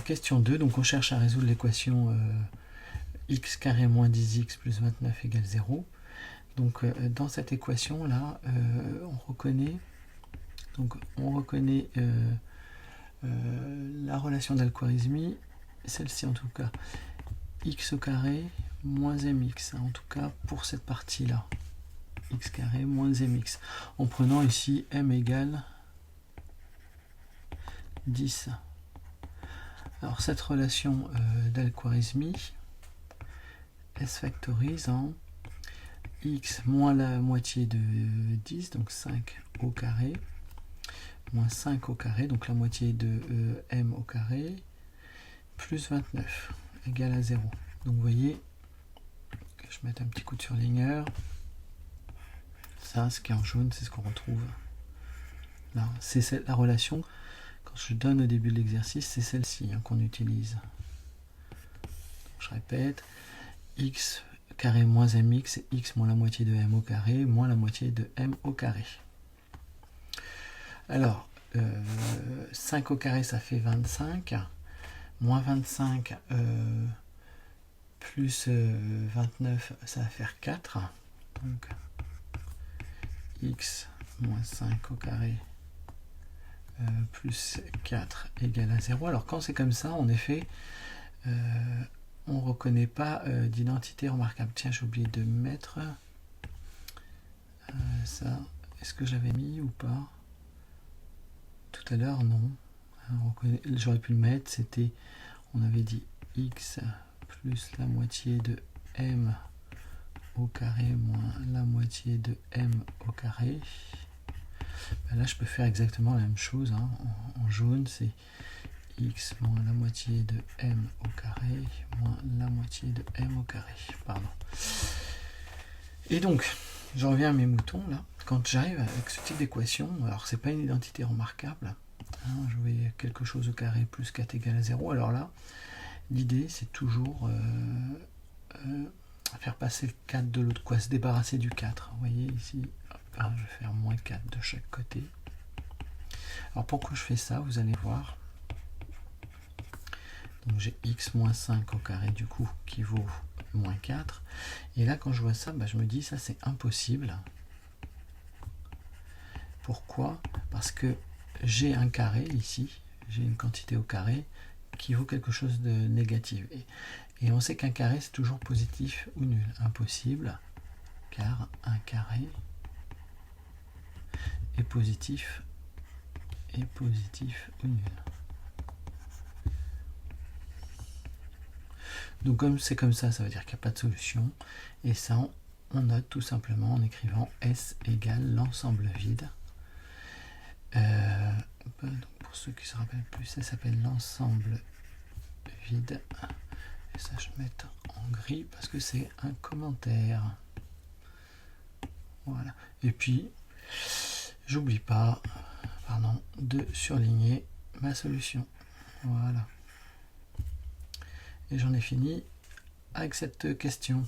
Question 2, donc on cherche à résoudre l'équation x carré moins 10x plus 29 égale 0. Donc dans cette équation là, on reconnaît la relation d'Al-Khwarizmi, celle-ci en tout cas, x au carré moins mx, en tout cas pour cette partie là, x carré moins mx, en prenant ici m égale 10. Alors cette relation d'Al-Khwarizmi, elle se factorise en x moins la moitié de 10, donc 5 au carré, moins 5 au carré, donc la moitié de m au carré, plus 29, égale à 0. Donc vous voyez, que je mette un petit coup de surligneur, ça, ce qui est en jaune, c'est ce qu'on retrouve là. C'est la relation, quand je donne au début de l'exercice, c'est celle-ci qu'on utilise. Je répète, x carré moins mx, c'est x moins la moitié de m au carré, moins la moitié de m au carré. Alors, 5 au carré, ça fait 25. Moins 25 plus 29, ça va faire 4. Donc, x moins 5 au carré plus 4 égale à 0. Alors, quand c'est comme ça, en effet, on ne reconnaît pas d'identité remarquable. Tiens, j'ai oublié de mettre ça. Est-ce que j'avais mis ou pas? Tout à l'heure, non. J'aurais pu le mettre, c'était, on avait dit x plus la moitié de m au carré moins la moitié de m au carré. Ben là, je peux faire exactement la même chose. En jaune, c'est x moins la moitié de m au carré moins la moitié de m au carré. Pardon. Et donc, je reviens à mes moutons là. Quand j'arrive avec ce type d'équation, alors c'est pas une identité remarquable. Je vais quelque chose au carré plus 4 égale à 0. Alors là, l'idée c'est toujours faire passer le 4 de l'autre, se débarrasser du 4. Vous voyez ici, je vais faire moins 4 de chaque côté. Alors pourquoi je fais ça, vous allez voir. Donc j'ai x moins 5 au carré du coup qui vaut moins 4. Et là quand je vois ça, je me dis ça c'est impossible. Pourquoi? Parce que j'ai un carré ici, j'ai une quantité au carré qui vaut quelque chose de négatif. Et on sait qu'un carré c'est toujours positif ou nul. Impossible, car un carré est positif ou nul. Donc comme c'est comme ça, ça veut dire qu'il n'y a pas de solution. Et ça, on note tout simplement en écrivant S égale l'ensemble vide. Donc pour ceux qui se rappellent plus, ça s'appelle l'ensemble vide. Et ça, je vais mettre en gris parce que c'est un commentaire. Voilà. Et puis, j'oublie pas, de surligner ma solution. Voilà. Et j'en ai fini avec cette question.